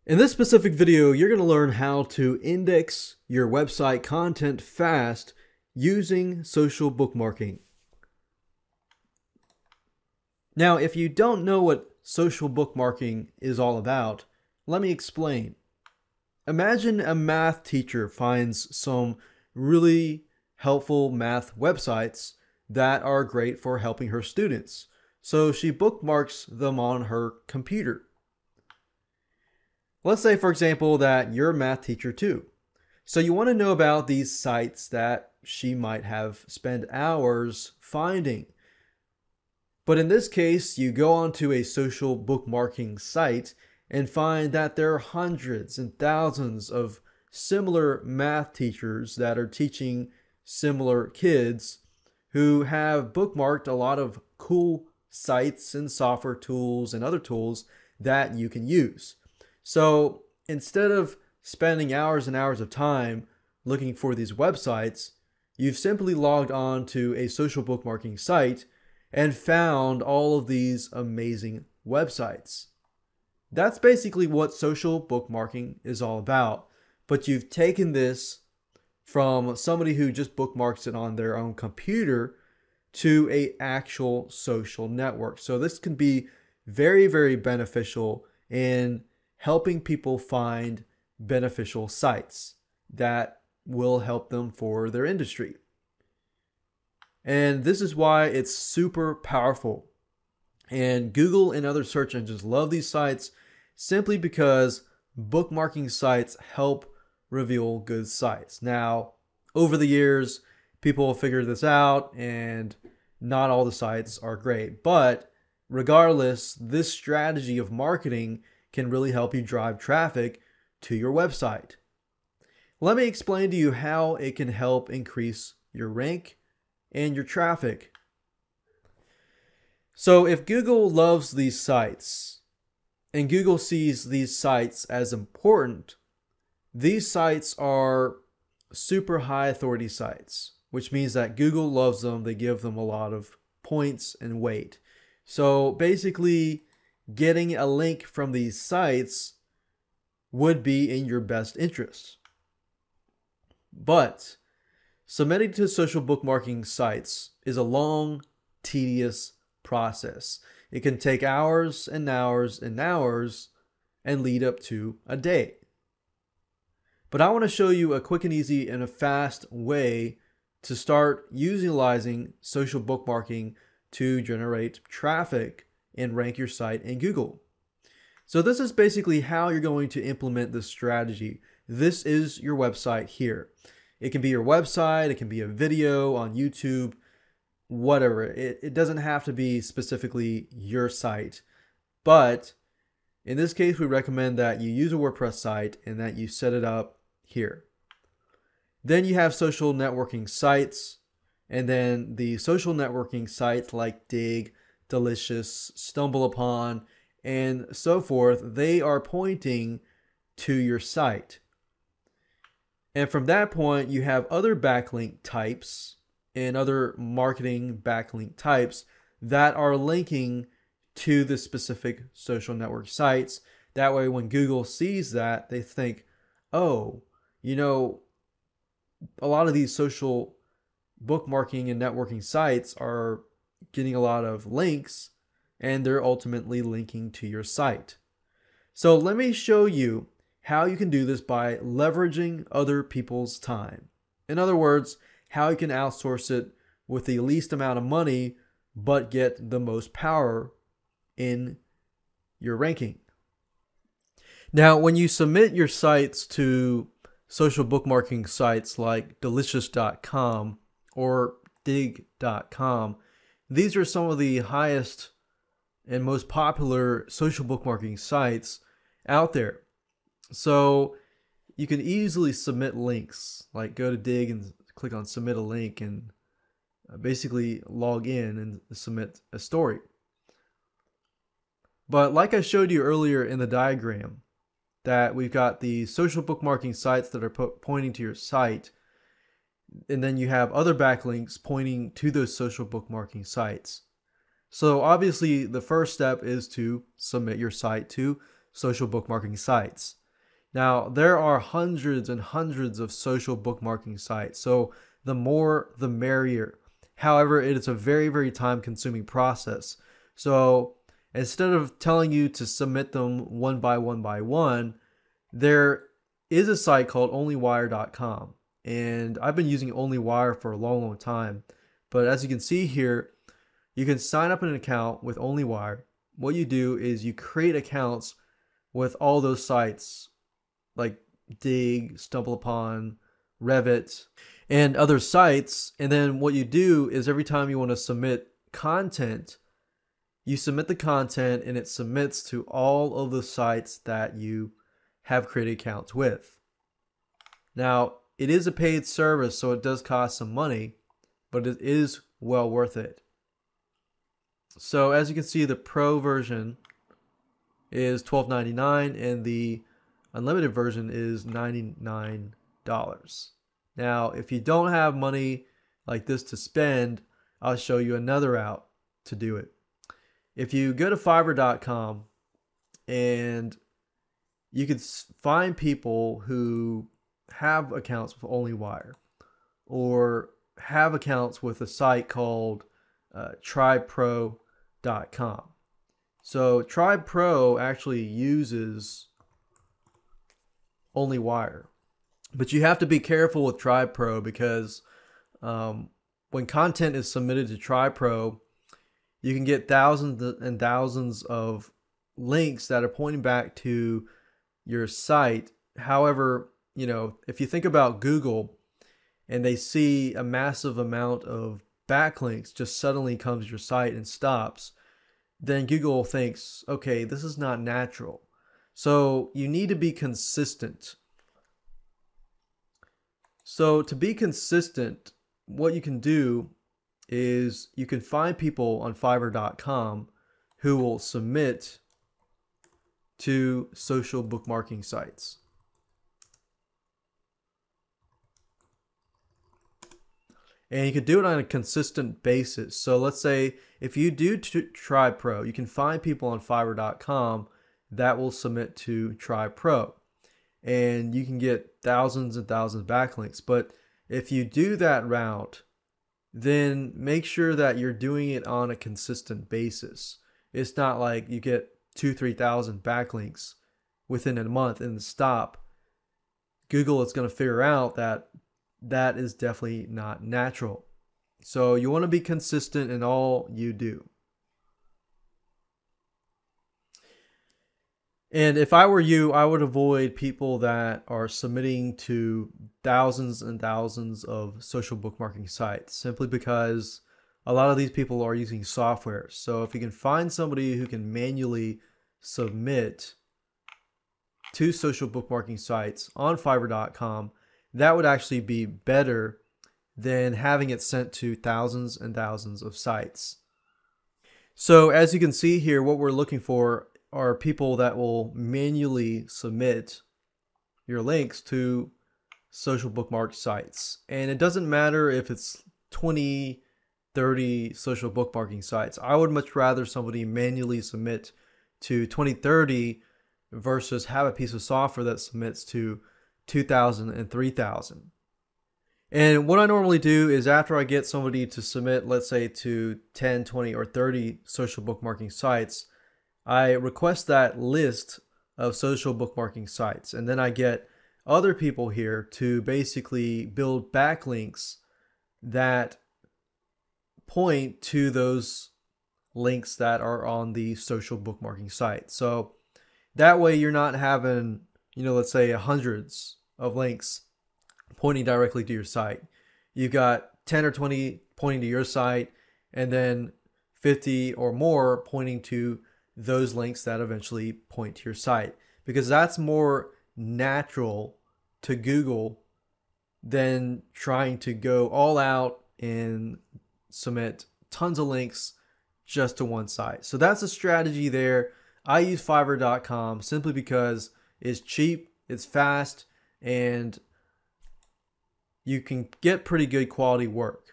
In this specific video, you're going to learn how to index your website content fast using social bookmarking. Now, if you don't know what social bookmarking is all about, let me explain. Imagine a math teacher finds some really helpful math websites that are great for helping her students. So she bookmarks them on her computer. Let's say, for example, that you're a math teacher too. So you want to know about these sites that she might have spent hours finding. But in this case, you go onto a social bookmarking site and find that there are hundreds and thousands of similar math teachers that are teaching similar kids who have bookmarked a lot of cool sites and software tools and other tools that you can use. So instead of spending hours and hours of time looking for these websites, you've simply logged on to a social bookmarking site and found all of these amazing websites. That's basically what social bookmarking is all about. But you've taken this from somebody who just bookmarks it on their own computer to an actual social network. So this can be very, very beneficial in helping people find beneficial sites that will help them for their industry. And this is why it's super powerful. And Google and other search engines love these sites simply because bookmarking sites help reveal good sites. Now, over the years, people have figured this out and not all the sites are great. But regardless, this strategy of marketing can really help you drive traffic to your website. Let me explain to you how it can help increase your rank and your traffic. So if Google loves these sites and Google sees these sites as important, these sites are super high authority sites, which means that Google loves them. They give them a lot of points and weight. So basically, getting a link from these sites would be in your best interest. But submitting to social bookmarking sites is a long, tedious process. It can take hours and hours and hours and lead up to a day. But I want to show you a quick and easy and a fast way to start utilizing social bookmarking to generate traffic and rank your site in Google. So this is basically how you're going to implement this strategy. This is your website here. It can be your website, it can be a video on YouTube, whatever. It doesn't have to be specifically your site. But in this case, we recommend that you use a WordPress site and that you set it up here. Then you have social networking sites, and then the social networking sites like Dig, Delicious, Stumble Upon, and so forth, they are pointing to your site. And from that point, you have other backlink types and other marketing backlink types that are linking to the specific social network sites. That way, when Google sees that, they think, oh, you know, a lot of these social bookmarking and networking sites are getting a lot of links and they're ultimately linking to your site. So let me show you how you can do this by leveraging other people's time. In other words, how you can outsource it with the least amount of money but get the most power in your ranking. Now, when you submit your sites to social bookmarking sites like delicious.com or dig.com, these are some of the highest and most popular social bookmarking sites out there. So you can easily submit links, like go to Dig and click on submit a link and basically log in and submit a story. But like I showed you earlier in the diagram, that we've got the social bookmarking sites that are pointing to your site, and then you have other backlinks pointing to those social bookmarking sites. So obviously the first step is to submit your site to social bookmarking sites. Now, there are hundreds and hundreds of social bookmarking sites, so the more the merrier. However, it is a very, very time consuming process. So instead of telling you to submit them one by one, there is a site called onlywire.com. And I've been using OnlyWire for a long, long time. But as you can see here, you can sign up an account with OnlyWire. What you do is you create accounts with all those sites like Dig, StumbleUpon, Revit, and other sites. And then what you do is every time you want to submit content, you submit the content and it submits to all of the sites that you have created accounts with. Now, it is a paid service, so it does cost some money, but it is well worth it. So as you can see, the Pro version is $12.99 and the unlimited version is $99. Now, if you don't have money like this to spend, I'll show you another route to do it. If you go to Fiverr.com and you can find people who have accounts with OnlyWire or have accounts with a site called TribePro.com. So TribePro actually uses OnlyWire, but you have to be careful with TribePro because when content is submitted to TribePro, you can get thousands and thousands of links that are pointing back to your site. However, you know, if you think about Google and they see a massive amount of backlinks just suddenly comes to your site and stops, then Google thinks, okay, this is not natural. So you need to be consistent. So to be consistent, what you can do is you can find people on Fiverr.com who will submit to social bookmarking sites. And you can do it on a consistent basis. So let's say if you do TribePro, you can find people on Fiverr.com that will submit to TribePro. And you can get thousands and thousands of backlinks. But if you do that route, then make sure that you're doing it on a consistent basis. It's not like you get 2,000-3,000 backlinks within a month and stop. Google is going to figure out that that is definitely not natural. So you want to be consistent in all you do. And if I were you, I would avoid people that are submitting to thousands and thousands of social bookmarking sites simply because a lot of these people are using software. So if you can find somebody who can manually submit to social bookmarking sites on Fiverr.com, that would actually be better than having it sent to thousands and thousands of sites. So as you can see here, what we're looking for are people that will manually submit your links to social bookmark sites. And it doesn't matter if it's 20, 30 social bookmarking sites. I would much rather somebody manually submit to 20, 30 versus have a piece of software that submits to 2,000 and 3,000. And what I normally do is after I get somebody to submit, let's say to 10, 20, or 30 social bookmarking sites, I request that list of social bookmarking sites. And then I get other people here to basically build backlinks that point to those links that are on the social bookmarking site. So that way you're not having, let's say hundreds of links pointing directly to your site. You've got 10 or 20 pointing to your site and then 50 or more pointing to those links that eventually point to your site, because that's more natural to Google than trying to go all out and submit tons of links just to one site. So that's a strategy there. I use Fiverr.com simply because it's cheap, it's fast, and you can get pretty good quality work.